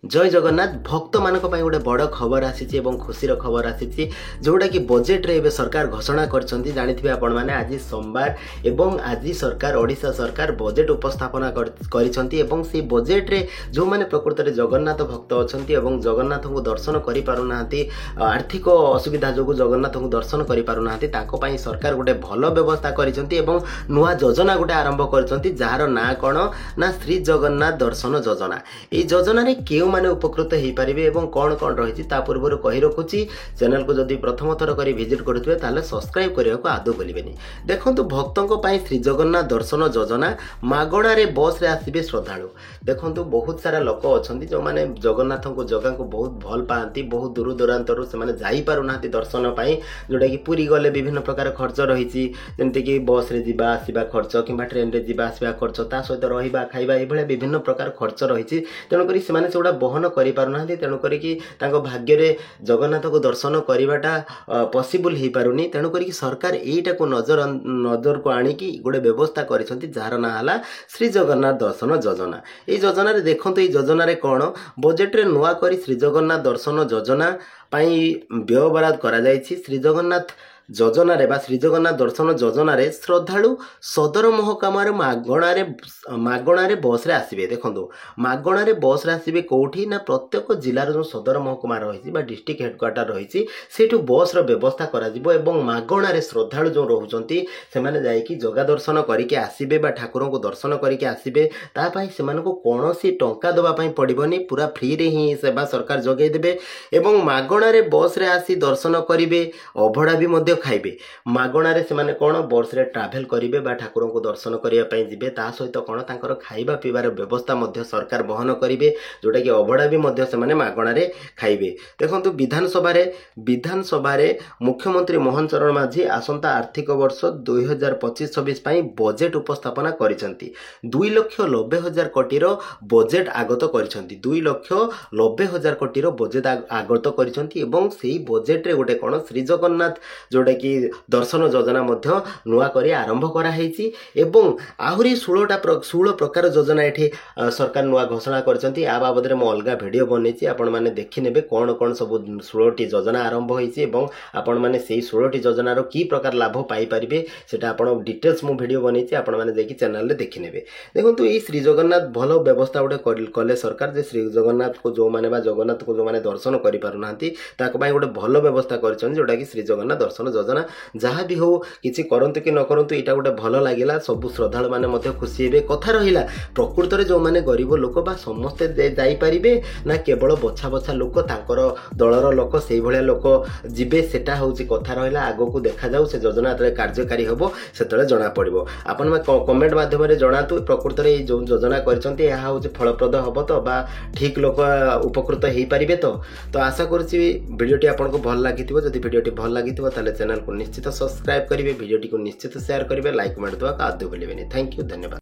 जय जगन्नाथ भक्त मानक पई गोटे बड़ खबर आसी खुशीर खबर आसी जोटा कि बजेट रे सरकार घोषणा करछंती जानिथिबे आपण माने आज सोमवार एवं आज सरकार ओडिशा सरकार बजेट उपस्थापना करिसंती एवं से बजेट रे जो माने प्रकृत रे जगन्नाथ भक्त अछंती एवं जगन्नाथ को दर्शन करि पारु नाहंती आर्थिक असुविधा जोगु जगन्नाथ को दर्शन करि पारु नाहंती ताको पई सरकार गोटे भलो व्यवस्था करिसंती एवं नुवा योजना गोटे आरंभ करिसंती जार ना कोन ना श्री जगन्नाथ दर्शन योजना ए योजना रे केउ माने उपकृत हो पारे और कौन कौन रही पूर्व कही रखुची चैनल को जदि प्रथम थर कर विजिट करुवे ताले सब्सक्राइब करने को आदौ भूलें। देखो भक्तों श्री जगन्नाथ दर्शन योजना मागणार बस रे आसबे श्रद्धालु देखो बहुत सारा लोक अच्छा जो मैंने जगन्नाथ को जगह को बहुत भल पाती बहुत दूर दूरांतर से जापना दर्शन पाई जोटा कि पुरी गले विभिन्न प्रकार खर्च रही जमीक बस रे जीवा आसवा खर्च कि ट्रेन रे जीवा आसवा खर्च ता सहित रहा खाଇବା ये विभिन्न प्रकार खर्च रही तेणुक से बहन करिपारुना तेणुक भाग्य रे जगन्नाथ को दर्शन करवाटा पॉसिबल हो पारुनी तेणुक सरकार यहीटा को नजर को आणिकी गोटे व्यवस्था करिसंती जार ना हला श्री जगन्नाथ दर्शन योजना। ये योजना देखो ये योजना कौन बजेट रे नुआ करी श्री जगन्नाथ दर्शन योजना पाई व्यय बराद करा जायछि। श्री जगन्नाथ योजना रे बा श्री जगन्नाथ दर्शन योजना रे श्रद्धालु सदर महकामार मागणारे बस रे आसीबे। देखो मागणारे बस रे आसीबे कोठी ना प्रत्येक जिलार जो सदर महकुमा रही बा डिस्ट्रिक्ट हेडक्वार्टर रही सेठू बस रो व्यवस्था करा जिवो एवं मागणारे श्रद्धालु जो रहउचंती से माने जाईकी जगा दर्शन करिके आसीबे बा ठाकुर को दर्शन करिके आसीबे ता पई से मानको कोनोसी टंका दबा पई पड़िबोनी पूरा फ्री रे ही सेवा सरकार जगै देबे एवं मागणारे बस रे आसी दर्शन करिवे अभड़ा भी मध्य खाइबे मागणारे से माने कोन बस रे ट्रैवल करिवे बा ठाकुर को दर्शन करिया पई जिबे ता सहित कोन तांकर खाइबा पीबार व्यवस्था मध्य सरकार बहन करिवे जोटा कि अभड़ा भी मध्य से माने मागणारे खाइबे। देखंतु विधानसभा रे मुख्यमंत्री मोहन चरण माझी आसंता आर्थिक वर्ष 2025-26 पई बजेट उपस्थापना करिसंती 2,90,000 कोटी रो बजेट आगत करिसंती 2,90,000 कोटी रो बजेट आगत करिसंती एवं सेही बजेट रे गोटे कोन श्री जगन्नाथ जोटा कि दर्शन योजना मध्य नुआ करी आरंभ करा हेची एवं आहुरी 16 प्रकार योजना एठी सरकार नुआ घोषणा करछंती आ बाबद रे मो अलगा वीडियो बनेची आपण माने देखि नेबे कोन कोन सब 16टी योजना आरंभ होईची एवं आपण माने सेही 16टी योजना रो की प्रकार लाभ पाई परिबे सेटा आपण डिटेल्स मो वीडियो बनेची आपण माने देखि चैनल रे देखि नेबे। देखंतु ई श्री जगन्नाथ भलो व्यवस्था उडे कले सरकार जे श्री जगन्नाथ को जो माने बा जगन्नाथ को जो माने दर्शन करि पारु नांती ताको बाय गोटे भलो व्यवस्था करछन जोटा कि श्री जगन्नाथ दर्शन योजना जहाँ भी हो किसी करंतु कि न करंतु एटा गोटे भलो लागिला सब श्रद्धालु माने मध्य खुशी हेबे। कथा रहिला प्रकृत रे जो माने गरीब लोक बा समस्ते जाई परिबे ना केवल बछा बछा लोक तांकर दलर लोक सेही भलिया लोक जिबे सेटा होउची कथा रहिला आगो को देखा जाऊ से योजना तले कार्यकारी हबो सेतले जणा पड़िबो। आपण में कमेंट माध्यम रे जणातु प्रकृत रे जो योजना करचंती या होउची फलप्रद हबो तो बा ठीक लोक उपकृत हेई परिबे तो आशा करछि वीडियोटी आपनको भल लागिथिबो। जदि वीडियोटी भल लागिथिबो ताले चैनल को निश्चित सब्सक्राइब करेंगे वीडियो को निश्चित शेयर करेंगे लाइक कमेंट देवा आदौ भूलें। थैंक यू धन्यवाद।